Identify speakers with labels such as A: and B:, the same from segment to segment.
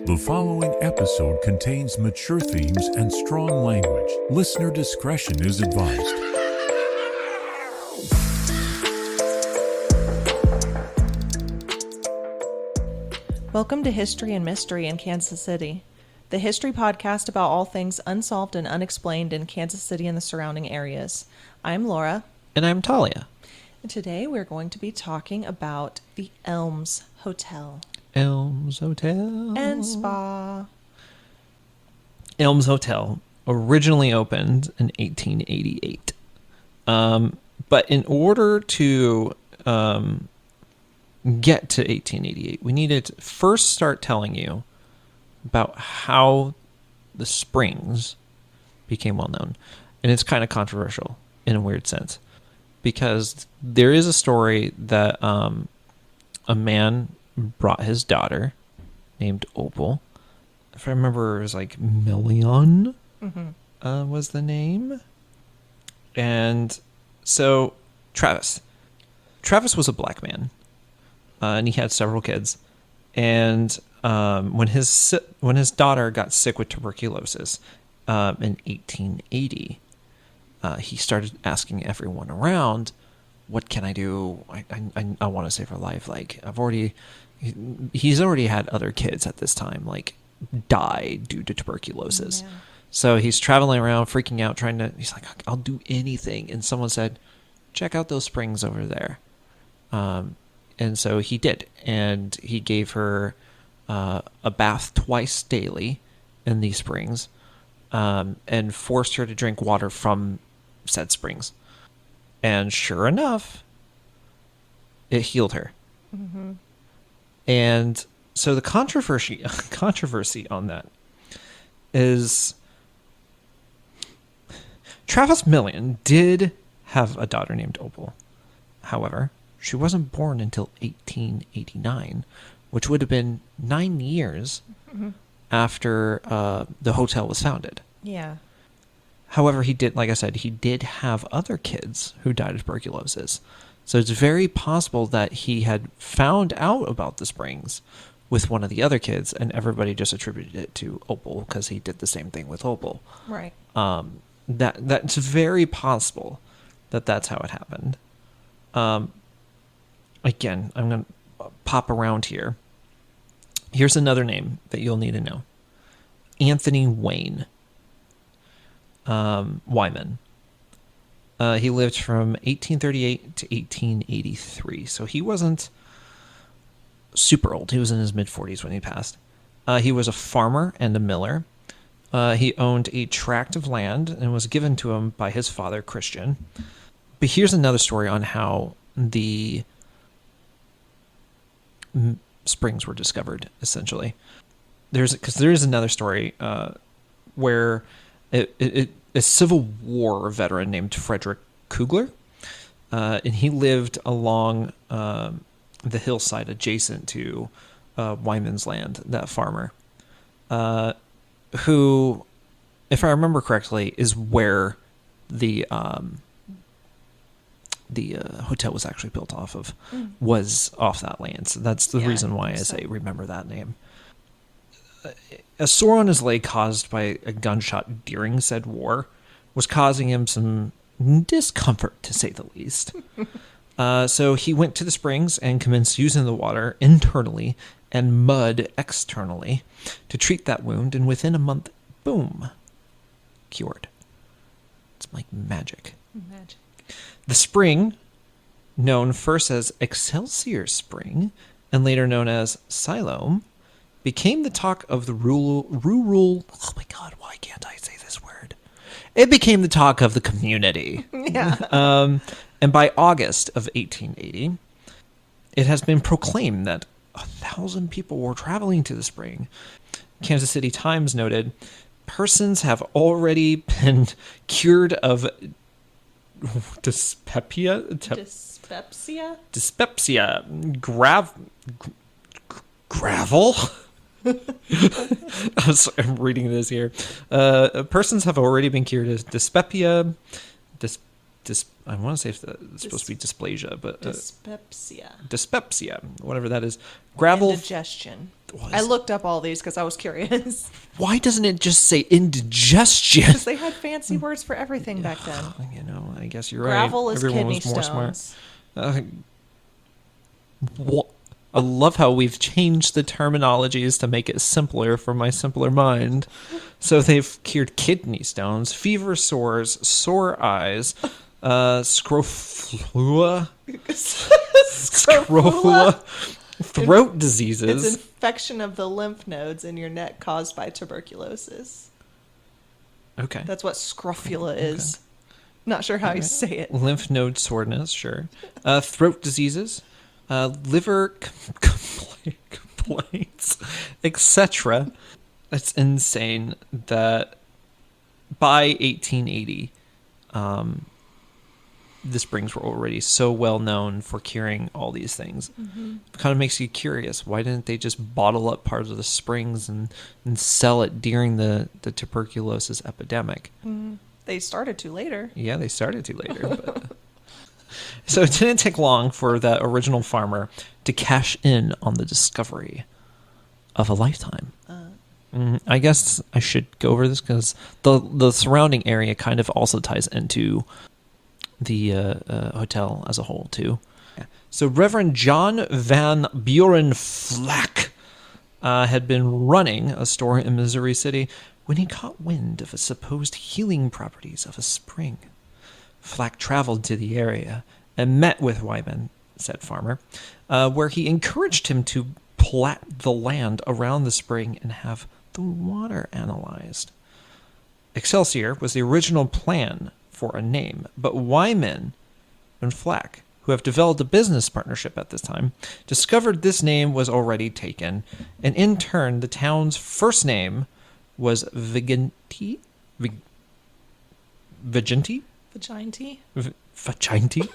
A: The following episode contains mature themes and strong language. Listener discretion is advised.
B: Welcome to History and Mystery in Kansas City, the history podcast about all things unsolved and unexplained in Kansas City and the surrounding areas. I'm Laura.
C: And I'm Talia.
B: And today we're going to be talking about the Elms Hotel.
C: Elms Hotel
B: and Spa.
C: Elms Hotel originally opened in 1888. But in order to get to 1888, we needed to first start telling you about how the Springs became well known. And it's kind of controversial in a weird sense, because there is a story that a man brought his daughter named Opal. If I remember, it was like Million was the name. And so Travis was a black man, and he had several kids. And when his daughter got sick with tuberculosis in 1880, he started asking everyone around, "What can I do? I want to save her life. Like, he's already had other kids at this time, like, die due to tuberculosis." Yeah. So he's traveling around, freaking out, he's like, "I'll do anything." And someone said, "Check out those springs over there." And so he did. And he gave her a bath twice daily in these springs, and forced her to drink water from said springs. And sure enough, it healed her. Mm-hmm. And so the controversy on that is Travis Million did have a daughter named Opal. However, she wasn't born until 1889, which would have been 9 years after the hotel was founded.
B: Yeah.
C: However, he did have other kids who died of tuberculosis. So it's very possible that he had found out about the springs with one of the other kids, and everybody just attributed it to Opal because he did the same thing with Opal.
B: Right.
C: That's very possible that that's how it happened. Again, I'm going to pop around here. Here's another name that you'll need to know. Anthony Wayne. Wyman. He lived from 1838 to 1883. So he wasn't super old. He was in his mid-40s when he passed. He was a farmer and a miller. He owned a tract of land and was given to him by his father, Christian. But here's another story on how the springs were discovered, essentially. There is another story where a Civil War veteran named Frederick Kugler, and he lived along the hillside adjacent to Wyman's land, that farmer, who, if I remember correctly, is where the hotel was actually built off of, was off that land. So that's the reason why I say remember that name. A sore on his leg caused by a gunshot during said war was causing him some discomfort, to say the least. So he went to the springs and commenced using the water internally and mud externally to treat that wound, and within a month, boom, cured. It's like magic. The spring, known first as Excelsior Spring and later known as Siloam, became the talk of the rural. Oh my God, why can't I say this word? It became the talk of the community.
B: Yeah.
C: And by August of 1880, it has been proclaimed that 1,000 people were traveling to the spring. Kansas City Times noted, persons have already been cured of dyspepsia. Gravel. I'm reading this here. Persons have already been cured of dyspepsia. I want to say it's supposed to be dysplasia, but
B: dyspepsia.
C: Dyspepsia, whatever that is. Gravel.
B: Indigestion. I looked up all these because I was curious.
C: Why doesn't it just say indigestion?
B: Because they had fancy words for everything back then.
C: You know, I guess you're
B: Gravel
C: right.
B: is
C: Everyone
B: kidney
C: was more
B: stones.
C: smart. I love how we've changed the terminologies to make it simpler for my simpler mind. So they've cured kidney stones, fever sores, sore eyes, scrofula, throat diseases.
B: It's infection of the lymph nodes in your neck caused by tuberculosis.
C: Okay.
B: That's what scrofula is. Not sure how you say it.
C: Lymph node soreness, sure. Throat diseases, liver complaints, etc. It's insane that by 1880, the springs were already so well known for curing all these things. Mm-hmm. It kind of makes you curious. Why didn't they just bottle up part of the springs and sell it during the tuberculosis epidemic?
B: Mm-hmm. They started to later.
C: Yeah, they started to later. But... So it didn't take long for the original farmer to cash in on the discovery of a lifetime. I guess I should go over this because the surrounding area kind of also ties into the hotel as a whole, too. So Reverend John Van Buren Flack had been running a store in Missouri City when he caught wind of the supposed healing properties of a spring. Flack traveled to the area and met with Wyman, said farmer, where he encouraged him to plat the land around the spring and have the water analyzed. Excelsior was the original plan for a name, but Wyman and Flack, who have developed a business partnership at this time, discovered this name was already taken, and in turn, the town's first name was Viginti? Viginti?
B: Vaginti?
C: Vaginti?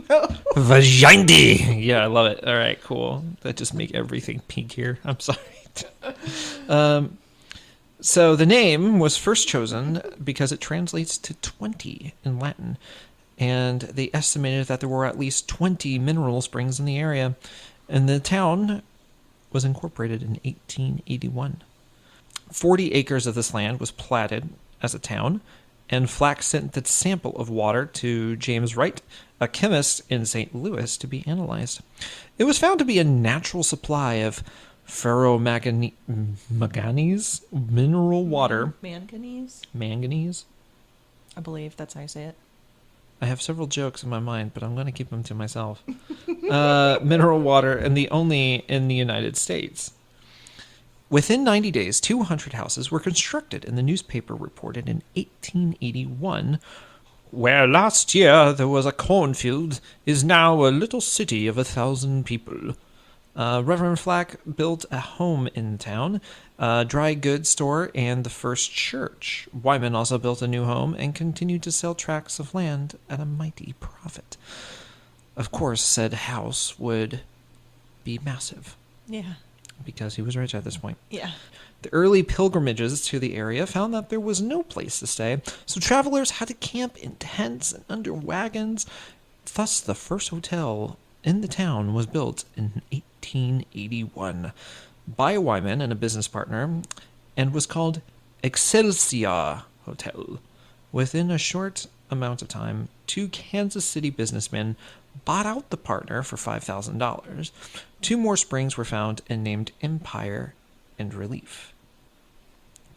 B: No.
C: Vaginti! Yeah, I love it. All right, cool. That just make everything pink here. I'm sorry. So the name was first chosen because it translates to 20 in Latin, and they estimated that there were at least 20 mineral springs in the area, and the town was incorporated in 1881. 40 acres of this land was platted as a town, and Flack sent the sample of water to James Wright, a chemist in St. Louis, to be analyzed. It was found to be a natural supply of ferromanganese mineral water. Manganese?
B: I believe that's how you say it.
C: I have several jokes in my mind, but I'm going to keep them to myself. Mineral water, and the only in the United States. Within 90 days, 200 houses were constructed, and the newspaper reported in 1881, "Where last year there was a cornfield, is now a little city of 1,000 people." Reverend Flack built a home in town, a dry goods store, and the first church. Wyman also built a new home and continued to sell tracts of land at a mighty profit. Of course, said house would be massive.
B: Yeah.
C: Because he was rich at this point.
B: Yeah.
C: The early pilgrimages to the area found that there was no place to stay, so travelers had to camp in tents and under wagons. Thus, the first hotel in the town was built in 1881 by Wyman and a business partner, and was called Excelsior Hotel. Within a short amount of time, 2 Kansas City businessmen bought out the partner for $5,000. 2 more springs were found and named Empire and Relief.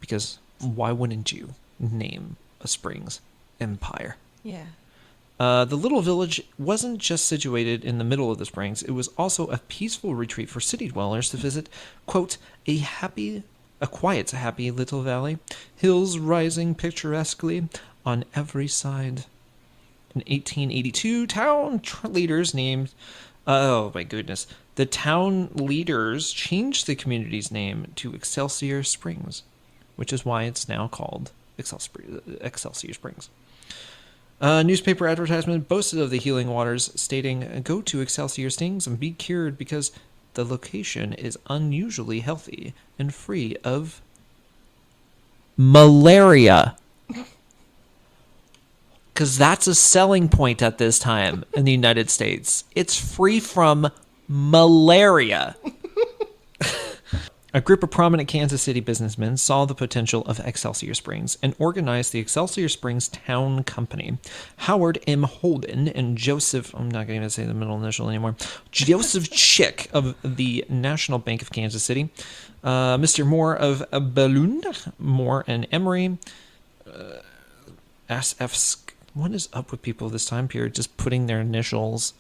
C: Because why wouldn't you name a springs Empire?
B: Yeah.
C: The little village wasn't just situated in the middle of the springs. It was also a peaceful retreat for city dwellers to visit, quote, a quiet, happy little valley, hills rising picturesquely on every side. In 1882, the town leaders changed the community's name to Excelsior Springs, which is why it's now called Excelsior Springs. A newspaper advertisement boasted of the healing waters, stating, "Go to Excelsior Springs and be cured because the location is unusually healthy and free of malaria." Because that's a selling point at this time in the United States. It's free from malaria. A group of prominent Kansas City businessmen saw the potential of Excelsior Springs and organized the Excelsior Springs Town Company. Howard M. Holden and Joseph, I'm not going to say the middle initial anymore, Joseph Chick of the National Bank of Kansas City, Mr. Moore of Bellund, Moore and Emery, SF, what is up with people this time period, just putting their initials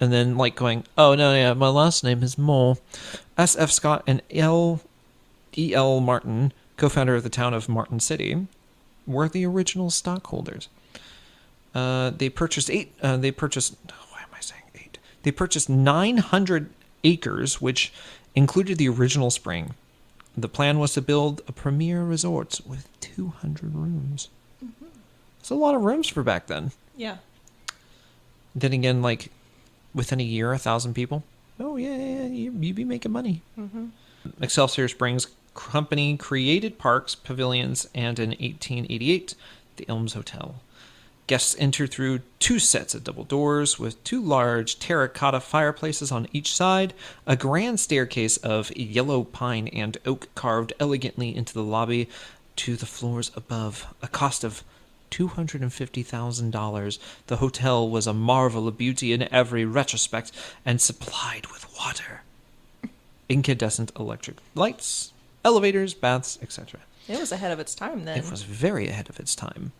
C: and then like going, oh no, yeah, my last name is Moore. S.F. Scott and E.L. Martin, co-founder of the town of Martin City, were the original stockholders. They purchased 900 acres, which included the original spring. The plan was to build a premier resort with 200 rooms. Mm-hmm. That's a lot of rooms for back then.
B: Yeah.
C: Then again, like, within a year, 1,000 people. Oh, yeah, you'd be making money. Mm-hmm. Excelsior Springs Company created parks, pavilions, and in 1888, the Elms Hotel. Guests enter through 2 sets of double doors with 2 large terracotta fireplaces on each side, a grand staircase of yellow pine and oak carved elegantly into the lobby to the floors above, a cost of $250,000. The hotel was a marvel of beauty in every retrospect and supplied with water, incandescent electric lights, elevators, baths, etc.
B: It was ahead of its time then.
C: It was very ahead of its time.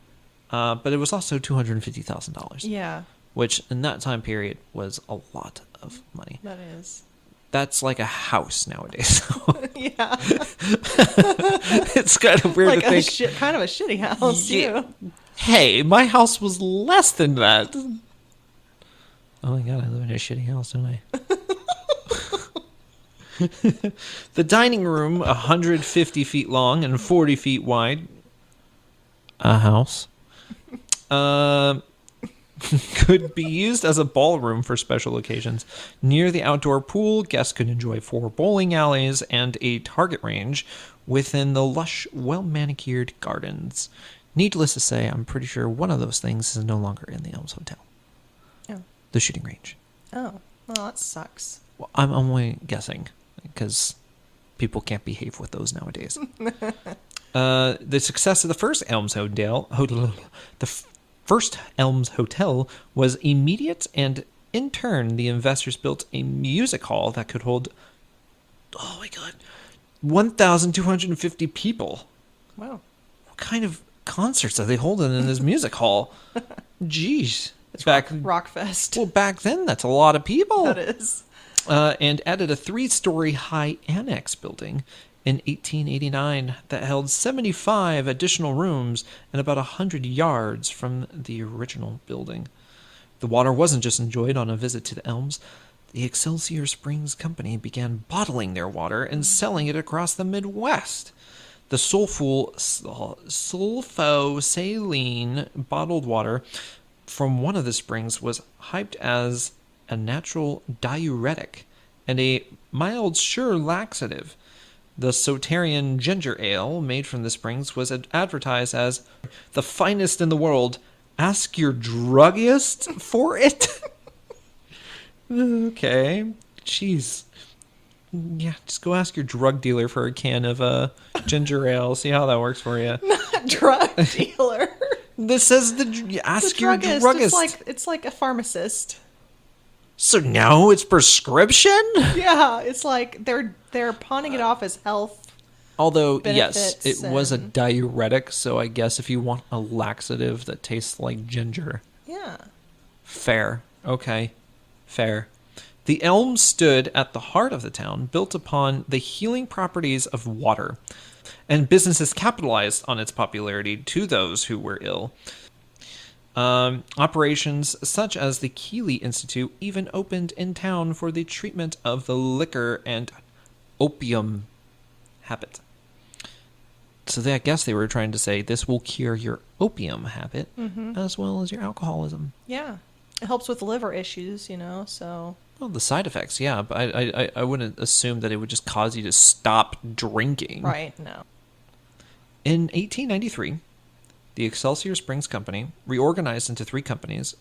C: But it was also $250,000.
B: Yeah.
C: Which in that time period was a lot of money.
B: That is.
C: That's like a house nowadays.
B: Yeah.
C: It's kind of weird
B: like
C: to think.
B: Kind of a shitty house, too.
C: Hey, my house was less than that. Oh my god, I live in a shitty house, don't I? The dining room, 150 feet long and 40 feet wide. A house. Could be used as a ballroom for special occasions. Near the outdoor pool, guests could enjoy 4 bowling alleys and a target range within the lush, well-manicured gardens. Needless to say, I'm pretty sure one of those things is no longer in the Elms Hotel.
B: Oh.
C: The shooting range.
B: Oh. Well, that sucks.
C: Well, I'm only guessing, because people can't behave with those nowadays. The success of the first Elms Hotel, first Elms Hotel was immediate, and in turn, the investors built a music hall that could hold, oh my god, 1,250 people.
B: Wow.
C: What kind of concerts are they holding in this music hall? Jeez.
B: It's Rockfest.
C: Well, back then, that's a lot of people.
B: That is.
C: And added a 3-story high annex building in 1889 that held 75 additional rooms and about 100 yards from the original building. The water wasn't just enjoyed on a visit to the Elms. The Excelsior Springs Company began bottling their water and selling it across the Midwest. The sulfosaline bottled water from one of the springs was hyped as a natural diuretic and a mild, sure laxative. The Soterian ginger ale made from the springs was advertised as the finest in the world. Ask your druggist for it? Okay. Jeez. Yeah, just go ask your drug dealer for a can of ginger ale. See how that works for you.
B: Not drug dealer.
C: This says ask your druggist.
B: It's like a pharmacist.
C: So now it's prescription?
B: Yeah, it's like they're pawning it off as health.
C: Although, yes, it was a
B: and-
C: diuretic, so I guess if you want a laxative that tastes like ginger.
B: Yeah.
C: Fair. Okay. Fair. The Elms stood at the heart of the town, built upon the healing properties of water, and businesses capitalized on its popularity to those who were ill. Operations such as the Keeley Institute even opened in town for the treatment of the liquor and opium habit. So I guess they were trying to say this will cure your opium habit as well as your alcoholism.
B: Yeah. It helps with liver issues, so...
C: Well, the side effects, yeah, but I wouldn't assume that it would just cause you to stop drinking.
B: Right, no.
C: In 1893, the Excelsior Springs Company reorganized into 3 companies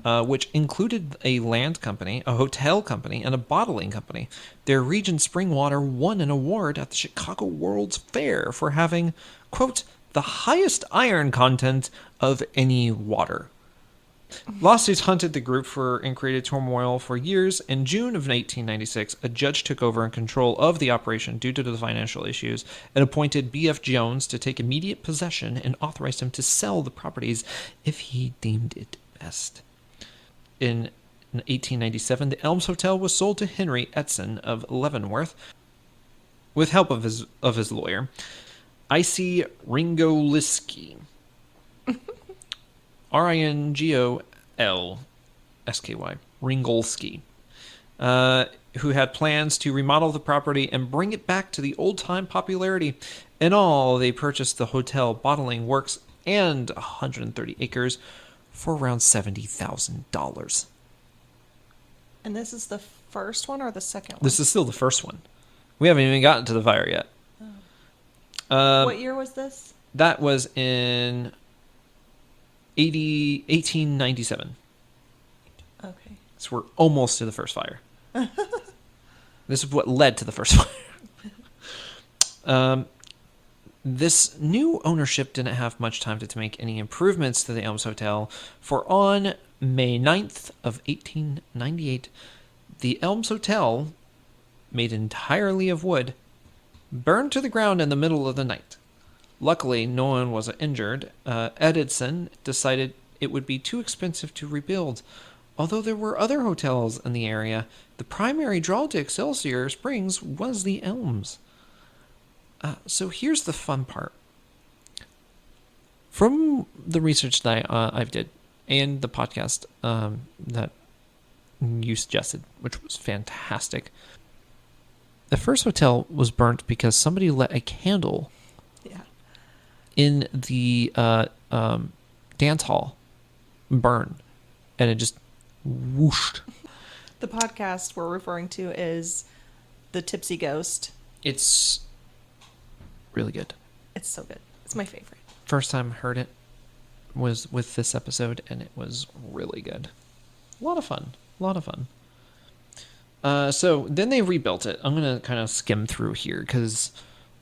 C: which included a land company, a hotel company, and a bottling company. Their region spring water won an award at the Chicago World's Fair for having, quote, the highest iron content of any water. Lawsuits hunted the group and created turmoil for years. In June of 1896, a judge took over in control of the operation due to the financial issues and appointed B.F. Jones to take immediate possession and authorized him to sell the properties if he deemed it best. In 1897, the Elms Hotel was sold to Henry Edson of Leavenworth with help of his lawyer, I.C. Ringolsky. Ringolsky, Ringolsky, who had plans to remodel the property and bring it back to the old-time popularity. In all, they purchased the hotel, bottling works, and 130 acres for around $70,000.
B: And this is the first one or the second one?
C: This is still the first one. We haven't even gotten to the fire yet.
B: What year was this?
C: That was in 1897.
B: Okay.
C: So we're almost to the first fire. This is what led to the first fire. This new ownership didn't have much time to make any improvements to the Elms Hotel, for on May 9th of 1898, the Elms Hotel, made entirely of wood, burned to the ground in the middle of the night. Luckily, no one was injured. Edison decided it would be too expensive to rebuild. Although there were other hotels in the area, the primary draw to Excelsior Springs was the Elms. So here's the fun part. From the research that I've did and the podcast that you suggested, which was fantastic, the first hotel was burnt because somebody lit a candle in the dance hall burn, and it just whooshed.
B: The podcast we're referring to is The Tipsy Ghost.
C: It's really good.
B: It's so good. It's my favorite.
C: First time I heard it was with this episode, and it was really good. A lot of fun. So then they rebuilt it. I'm going to kind of skim through here because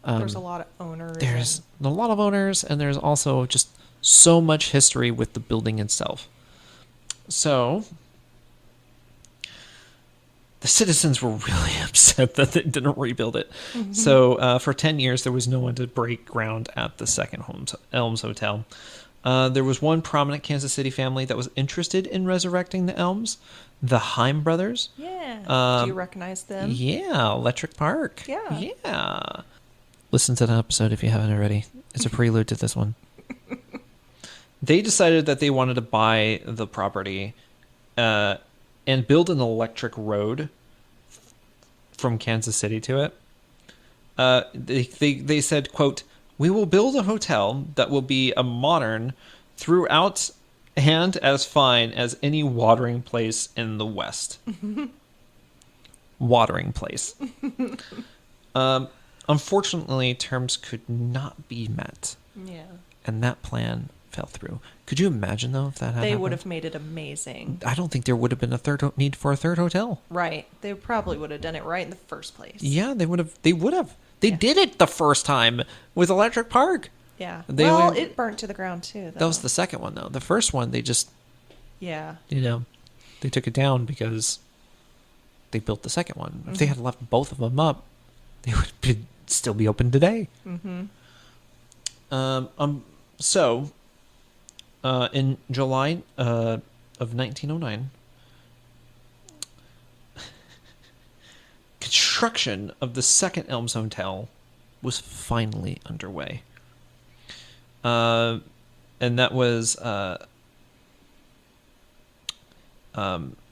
B: there's a lot of owners.
C: There's a lot of owners, and there's also just so much history with the building itself. So the citizens were really upset that they didn't rebuild it. Mm-hmm. So for 10 years, there was no one to break ground at the second Elms Hotel. There was one prominent Kansas City family that was interested in resurrecting the Elms, the Heim brothers.
B: Yeah. Do you recognize them?
C: Yeah, Electric Park.
B: Yeah.
C: Listen to the episode if you haven't already. It's a prelude to this one. They decided that they wanted to buy the property and build an electric road from Kansas City to it. They said, quote, "We will build a hotel that will be a modern throughout and as fine as any watering place in the West." Watering place. Unfortunately, terms could not be met.
B: Yeah.
C: And that plan fell through. Could you imagine, though, if that had happened?
B: They would have made it amazing.
C: I don't think there would have been a need for a third hotel.
B: Right. They probably would have done it right in the first place.
C: Yeah, they would have. They did it the first time with Electric Park.
B: Yeah.
C: It
B: burnt to the ground, too, though.
C: That was the second one, though. The first one, they just...
B: Yeah.
C: They took it down because they built the second one.
B: Mm-hmm.
C: If they had left both of them up, they would still be open today.
B: Mm-hmm.
C: So, in July of 1909, construction of the second Elms Hotel was finally underway. And that was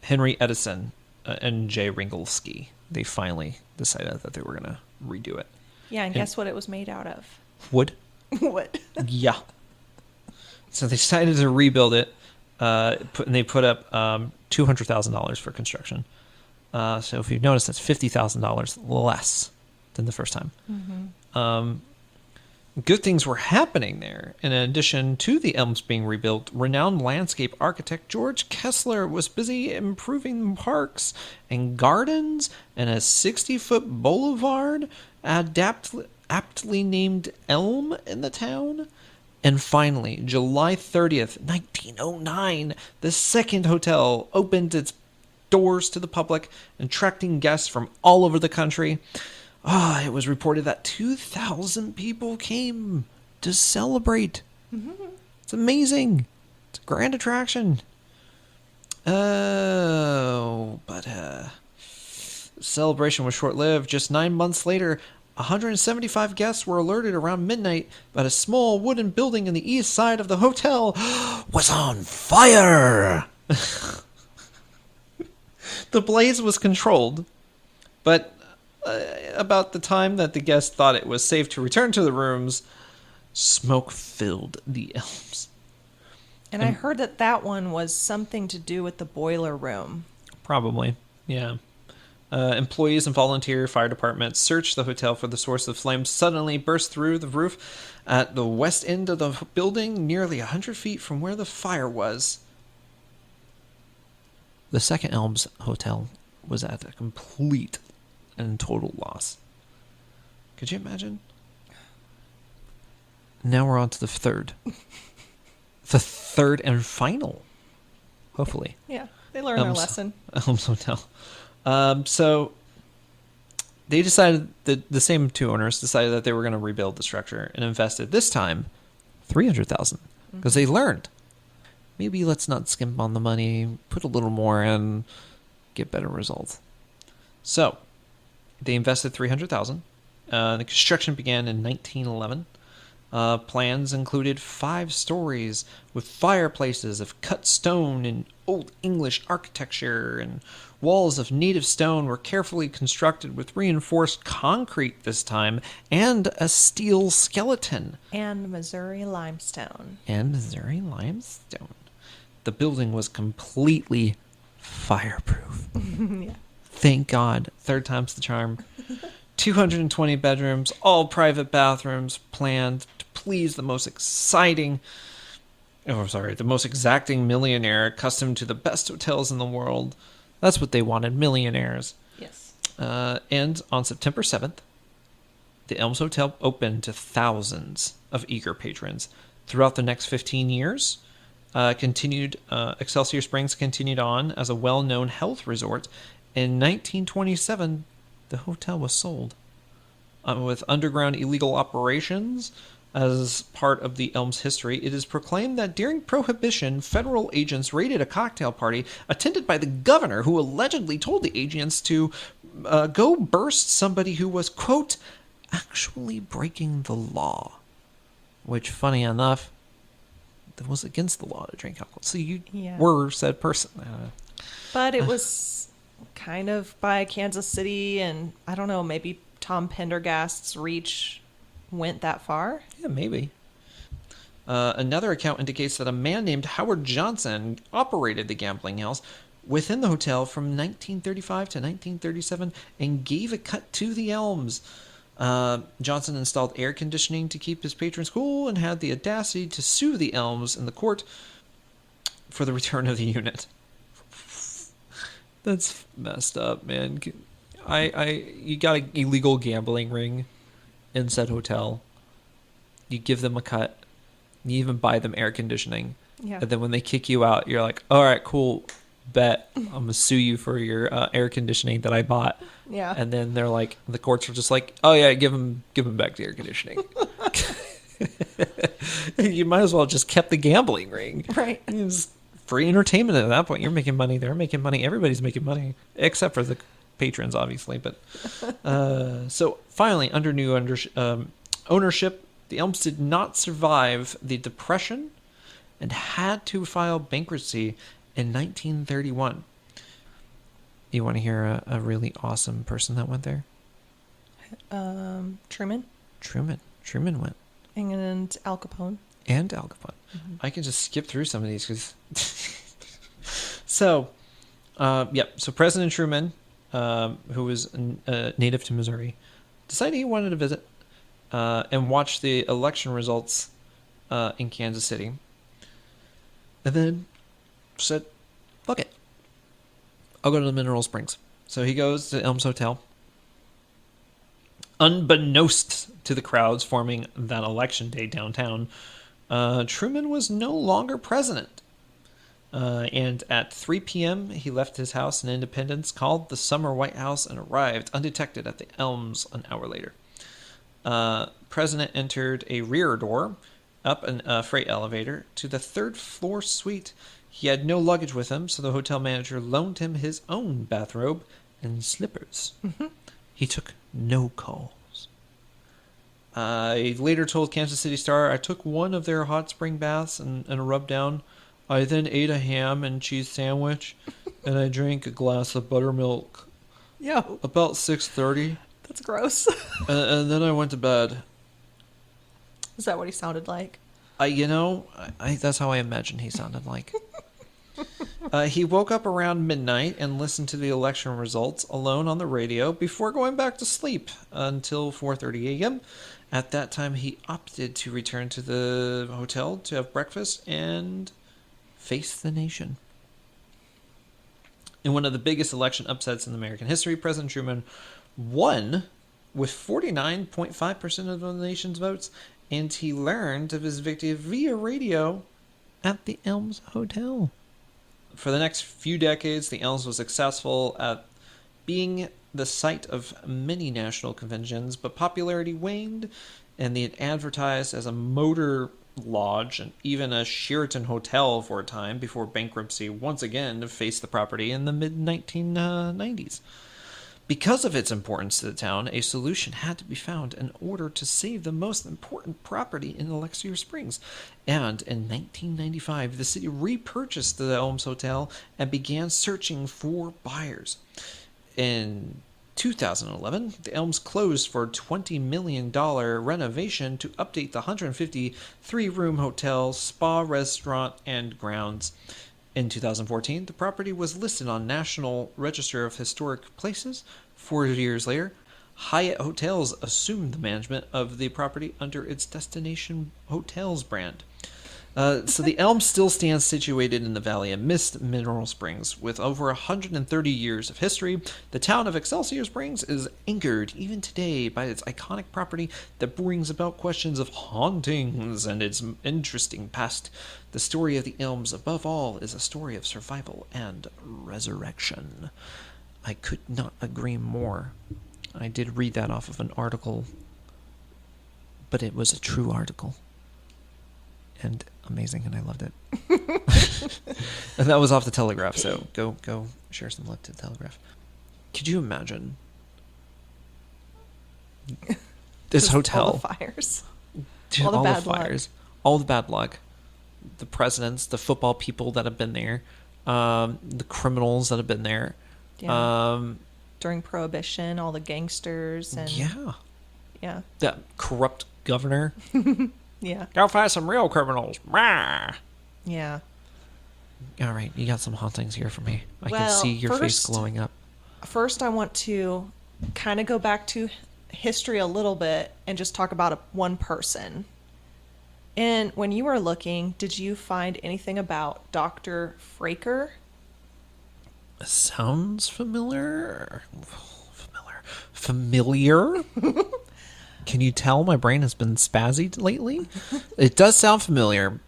C: Henry Edison and J. Ringolsky. They finally decided that they were going to redo it.
B: Yeah, and guess what it was made out of?
C: Wood.
B: Wood.
C: Yeah. So they decided to rebuild it, and they put up $200,000 for construction. So if you've noticed, that's $50,000 less than the first time.
B: Mm-hmm.
C: good things were happening there. In addition to the Elms being rebuilt, renowned landscape architect George Kessler was busy improving parks and gardens and a 60-foot boulevard aptly named Elm in the town. And finally, July 30th, 1909, the second hotel opened its doors to the public, attracting guests from all over the country. It was reported that 2,000 people came to celebrate. Mm-hmm. It's amazing. It's a grand attraction. But celebration was short-lived. Just 9 months later, 175 guests were alerted around midnight that a small wooden building in the east side of the hotel was on fire. The blaze was controlled, but about the time that the guests thought it was safe to return to the rooms, smoke filled the Elms.
B: And I heard that one was something to do with the boiler room.
C: Probably, yeah. Employees and volunteer fire departments searched the hotel for the source of flames. Suddenly burst through the roof at the west end of the building, nearly 100 feet from where the fire was. The second Elms Hotel was at a complete and total loss. Could you imagine? Now we're on to the third. The third and final, hopefully.
B: Yeah, they learned their lesson.
C: Elms Hotel. So they decided that the same two owners decided that they were going to rebuild the structure and invested this time $300,000 because they learned. Maybe let's not skimp on the money, put a little more and get better results. So they invested $300,000. The construction began in 1911. Plans included 5 stories with fireplaces of cut stone and Old English architecture, and walls of native stone were carefully constructed with reinforced concrete this time, and a steel skeleton.
B: And Missouri limestone.
C: The building was completely fireproof.
B: Yeah.
C: Thank God. Third time's the charm. 220 bedrooms, all private bathrooms, planned to please the most exacting millionaire accustomed to the best hotels in the world. That's what they wanted, millionaires.
B: Yes.
C: And on September 7th, the Elms Hotel opened to thousands of eager patrons. Throughout the next 15 years, Excelsior Springs continued on as a well-known health resort. In 1927, the hotel was sold. With underground illegal operations as part of the Elms history, it is proclaimed that during Prohibition, federal agents raided a cocktail party attended by the governor, who allegedly told the agents to go burst somebody who was, quote, actually breaking the law. Which, funny enough, it was against the law to drink alcohol. So you were said person.
B: But it was kind of by Kansas City, and I don't know, maybe Tom Pendergast's reach went that far?
C: Yeah, maybe. Another account indicates that a man named Howard Johnson operated the gambling house within the hotel from 1935 to 1937 and gave a cut to the Elms. Johnson installed air conditioning to keep his patrons cool and had the audacity to sue the Elms in the court for the return of the unit. That's messed up, man. You got an illegal gambling ring in said hotel. You give them a cut. You even buy them air conditioning.
B: Yeah. And
C: then when they kick you out, you're like, all right, cool, bet. I'm going to sue you for your air conditioning that I bought.
B: Yeah.
C: And then they're like, the courts are just like, oh yeah, give them back the air conditioning. You might as well have just kept the gambling ring.
B: Right.
C: It was free entertainment at that point. You're making money. They're making money. Everybody's making money, except for the patrons, obviously. But so finally, under new ownership, the Elms did not survive the Depression and had to file bankruptcy in 1931. You want to hear a really awesome person that went there?
B: Truman.
C: Truman went.
B: And Al Capone.
C: Mm-hmm. I can just skip through some of these because. So President Truman, who was native to Missouri, decided he wanted to visit. and watched the election results in Kansas City. And then said, fuck it. I'll go to the Mineral Springs. So he goes to Elms Hotel. Unbeknownst to the crowds forming that election day downtown, Truman was no longer president. And at 3 p.m., he left his house in Independence, called the Summer White House, and arrived undetected at the Elms an hour later. President entered a rear door up a freight elevator to the third-floor suite. He had no luggage with him, so the hotel manager loaned him his own bathrobe and slippers. Mm-hmm. He took no calls. He later told Kansas City Star, I took one of their hot spring baths and a rub down. I then ate a ham and cheese sandwich, and I drank a glass of buttermilk.
B: Yeah.
C: About 6:30.
B: That's gross.
C: And then I went to bed.
B: Is that what he sounded like?
C: That's how I imagine he sounded like. He woke up around midnight and listened to the election results alone on the radio before going back to sleep until 4:30 a.m. At that time, he opted to return to the hotel to have breakfast and face the nation. In one of the biggest election upsets in American history, President Truman won with 49.5% of the nation's votes, and he learned of his victory via radio at the Elms Hotel. For the next few decades, the Elms was successful at being the site of many national conventions, but popularity waned, and they had advertised as a motor lodge and even a Sheraton hotel for a time before bankruptcy once again faced the property in the mid-1990s. Because of its importance to the town, a solution had to be found in order to save the most important property in Excelsior Springs. And in 1995, the city repurchased the Elms Hotel and began searching for buyers. In 2011, the Elms closed for a $20 million renovation to update the 153-room hotel, spa, restaurant, and grounds. In 2014, the property was listed on National Register of Historic Places. 4 years later, Hyatt Hotels assumed the management of the property under its Destination Hotels brand. So the Elm still stands situated in the Valley of Mist, Mineral Springs. With over 130 years of history, the town of Excelsior Springs is anchored even today by its iconic property that brings about questions of hauntings and its interesting past. The story of the Elms, above all, is a story of survival and resurrection. I could not agree more. I did read that off of an article, but it was a true article. And amazing, and I loved it. And that was off the Telegraph, so go share some love to the Telegraph. Could you imagine this hotel?
B: All the fires.
C: Dude, all the fires. All the bad luck. The presidents, the football people that have been there, the criminals that have been there.
B: Yeah. During Prohibition, all the gangsters and yeah,
C: that corrupt governor.
B: Yeah,
C: go find some real criminals. Rah!
B: Yeah.
C: All right, you got some hauntings here for me. I can see your face glowing up.
B: First, I want to kind of go back to history a little bit and just talk about one person. And when you were looking, did you find anything about Dr. Fraker?
C: Sounds familiar. Familiar? Can you tell my brain has been spazzy lately? It does sound familiar.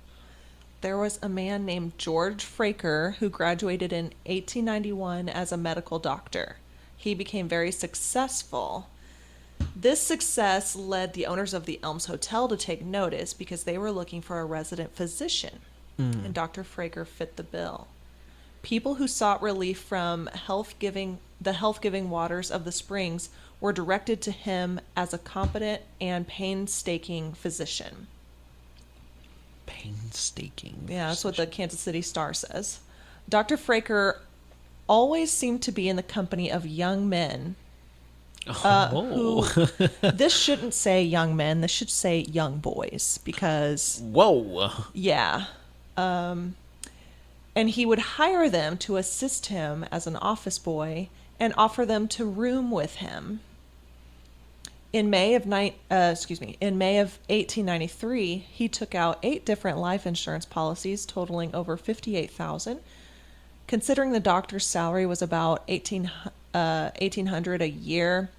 B: There was a man named George Fraker who graduated in 1891 as a medical doctor. He became very successful. This success led the owners of the Elms Hotel to take notice because they were looking for a resident physician. And Dr. Fraker fit the bill. People who sought relief from the health-giving waters of the springs were directed to him as a competent and painstaking physician.
C: Painstaking.
B: Yeah, that's what the Kansas City Star says. Dr. Fraker always seemed to be in the company of young men. Who, this shouldn't say young men, this should say young boys, because...
C: Whoa!
B: Yeah. And he would hire them to assist him as an office boy and offer them to room with him. In May of 1893, he took out 8 different life insurance policies totaling over $58,000. Considering the doctor's salary was about $1,800 a year,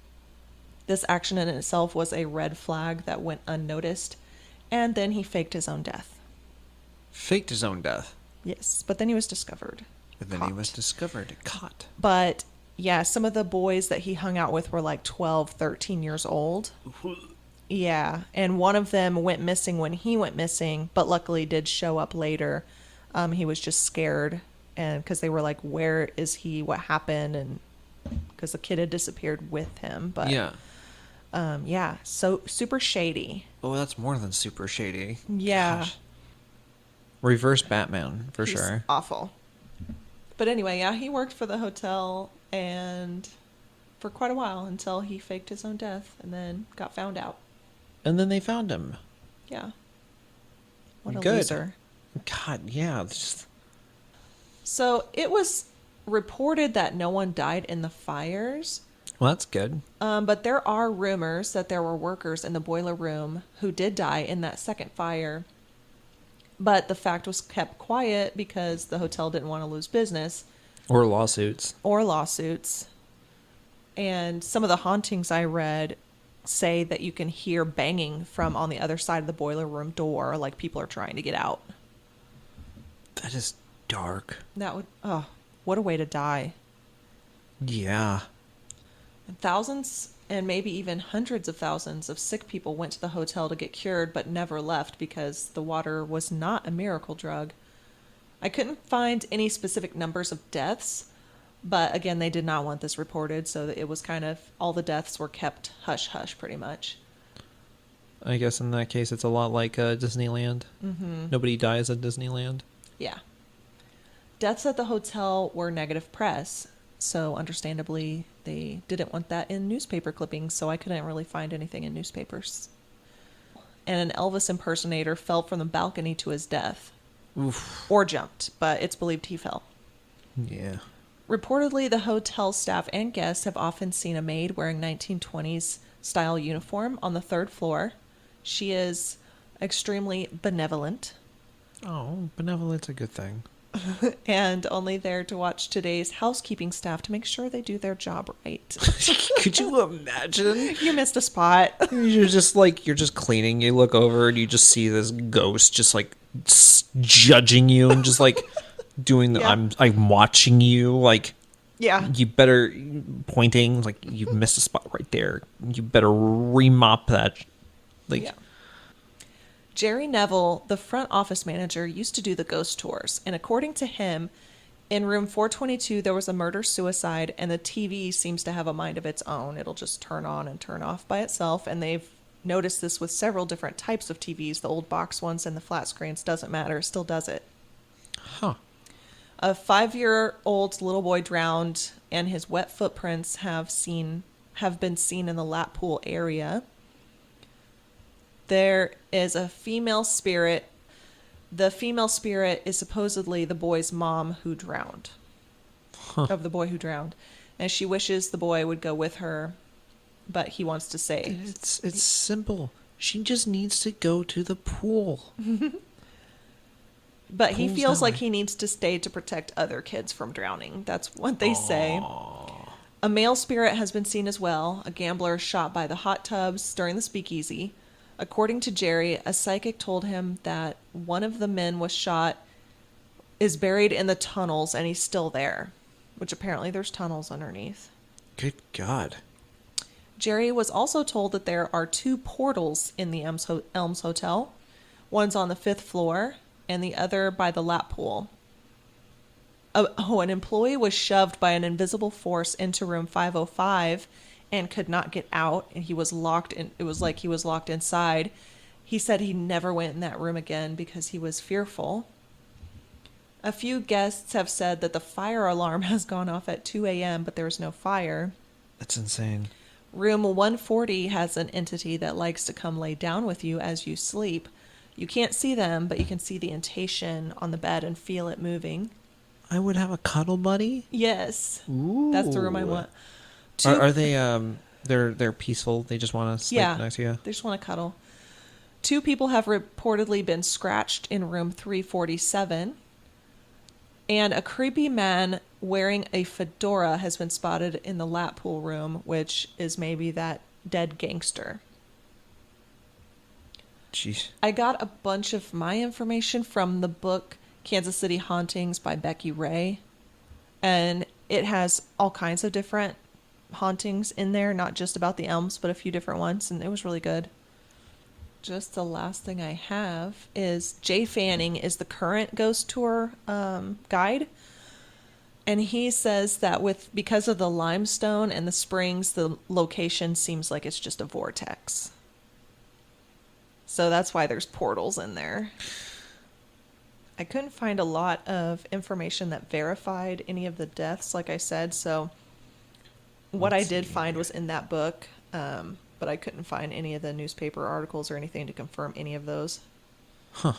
B: this action in itself was a red flag that went unnoticed. And then he faked his own death.
C: Faked his own death.
B: Yes, but then he was discovered.
C: And then he was discovered, caught.
B: But yeah, some of the boys that he hung out with were like 12, 13 years old. Yeah, and one of them went missing when he went missing, but luckily did show up later. He was just scared, and because they were like, "Where is he? What happened?" And because the kid had disappeared with him. But yeah, so super shady.
C: Oh, that's more than super shady.
B: Yeah.
C: Gosh. Reverse Batman, for
B: He's
C: sure.
B: awful. But anyway, yeah, he worked for the hotel and for quite a while until he faked his own death and then got found out.
C: And then they found him.
B: Yeah. What a
C: Good.
B: loser.
C: God, yeah. Just...
B: So it was reported that no one died in the fires.
C: Well, that's good.
B: But there are rumors that there were workers in the boiler room who did die in that second fire. But the fact was kept quiet because the hotel didn't want to lose business.
C: Or lawsuits.
B: And some of the hauntings I read say that you can hear banging from on the other side of the boiler room door, like people are trying to get out.
C: That is dark.
B: What a way to die.
C: Yeah.
B: Thousands and maybe even hundreds of thousands of sick people went to the hotel to get cured but never left because the water was not a miracle drug. I couldn't find any specific numbers of deaths, but again, they did not want this reported, so it was kind of, all the deaths were kept hush-hush pretty much.
C: I guess in that case, it's a lot like Disneyland. Mm-hmm. Nobody dies at Disneyland.
B: Yeah. Deaths at the hotel were negative press, so understandably, they didn't want that in newspaper clippings, so I couldn't really find anything in newspapers. And an Elvis impersonator fell from the balcony to his death.
C: Oof.
B: Or jumped, but it's believed he fell.
C: Yeah.
B: Reportedly, the hotel staff and guests have often seen a maid wearing 1920s style uniform on the 3rd floor. She is extremely benevolent.
C: Oh, benevolent's a good thing.
B: And only there to watch today's housekeeping staff to make sure they do their job right.
C: Could you imagine?
B: You missed a spot.
C: You're just cleaning. You look over and you just see this ghost just like judging you and just like doing the,
B: Yeah.
C: I'm watching you. Like,
B: Yeah.
C: you better, pointing, like, you missed a spot right there. You better remop that. Like,
B: Yeah. Jerry Neville, the front office manager, used to do the ghost tours. And according to him, in room 422, there was a murder-suicide, and the TV seems to have a mind of its own. It'll just turn on and turn off by itself. And they've noticed this with several different types of TVs. The old box ones and the flat screens, doesn't matter. It still does it.
C: huh.
B: A 5-year-old little boy drowned, and his wet footprints have been seen in the lap pool area. There is a female spirit. The female spirit is supposedly the boy's mom who drowned. Of the boy who drowned. And she wishes the boy would go with her, but he wants to stay.
C: It's simple. She just needs to go to the pool.
B: But he
C: Pool's
B: feels
C: that
B: like
C: way.
B: he needs to stay to protect other kids from drowning. That's what they say. A male spirit has been seen as well. A gambler shot by the hot tubs during the speakeasy. According to Jerry, a psychic told him that one of the men was shot, is buried in the tunnels, and he's still there. Which apparently there's tunnels underneath.
C: Good God.
B: Jerry was also told that there are 2 portals in the Elms Hotel. One's on the 5th floor, and the other by the lap pool. An employee was shoved by an invisible force into room 505 and could not get out, and he was locked in. It was like he was locked inside. He said he never went in that room again because he was fearful. A few guests have said that the fire alarm has gone off at 2 a.m., but there was no fire.
C: That's insane.
B: Room 140 has an entity that likes to come lay down with you as you sleep. You can't see them, but you can see the indentation on the bed and feel it moving.
C: I would have a cuddle buddy?
B: Yes.
C: Ooh.
B: That's the room I want.
C: Are they They're peaceful. They just want to sleep next to you.
B: They just want to cuddle. 2 people have reportedly been scratched in room 347. And a creepy man wearing a fedora has been spotted in the lap pool room, which is maybe that dead gangster.
C: Jeez.
B: I got a bunch of my information from the book Kansas City Hauntings by Becky Ray. And it has all kinds of different hauntings in there, not just about the Elms, but a few different ones. And it was really good. Just the last thing I have is Jay Fanning is the current ghost tour guide. And he says that because of the limestone and the springs, the location seems like it's just a vortex. So that's why there's portals in there. I couldn't find a lot of information that verified any of the deaths, like I said. So what I did find was in that book. But I couldn't find any of the newspaper articles or anything to confirm any of those.
C: Huh.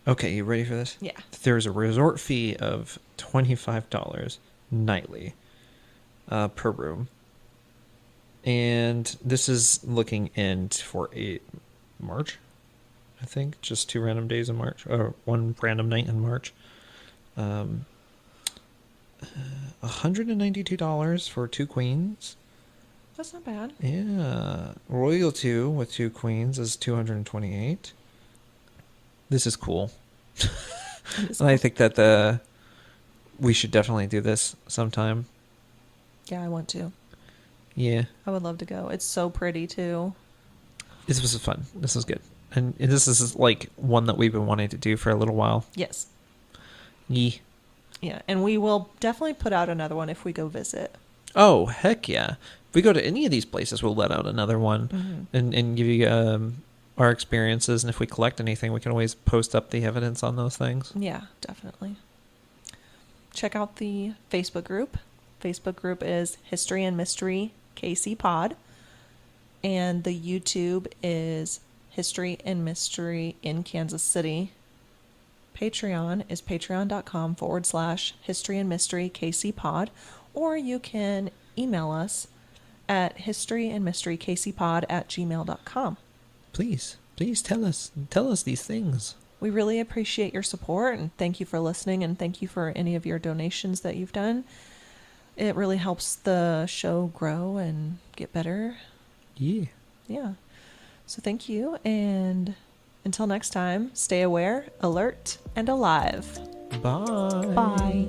C: Okay, you ready for this?
B: Yeah.
C: There's a resort fee of $25 nightly per room. And this is looking in for March, I think. Just 2 random days in March. Or 1 random night in March. $192 for 2 queens.
B: That's not bad.
C: Yeah. Royal 2 with 2 queens is $228. This is cool. And I think that we should definitely do this sometime.
B: Yeah, I want to.
C: Yeah.
B: I would love to go. It's so pretty, too.
C: This was fun. This was good. And this is like one that we've been wanting to do for a little while.
B: Yes.
C: Yeah.
B: Yeah, and we will definitely put out another one if we go visit.
C: Oh, heck yeah. If we go to any of these places, we'll let out another one and give you our experiences. And if we collect anything, we can always post up the evidence on those things.
B: Yeah, definitely. Check out the Facebook group. Facebook group is History and Mystery KC and the YouTube is History and Mystery in Kansas City. Patreon is patreon.com/History and Mystery KC or you can email us at historyandmysterykcpod@gmail.com.
C: Please tell us these things.
B: We really appreciate your support and thank you for listening and thank you for any of your donations that you've done. It really helps the show grow and get better.
C: Yeah.
B: So thank you, and until next time, stay aware, alert, and alive.
C: Bye.
B: Bye.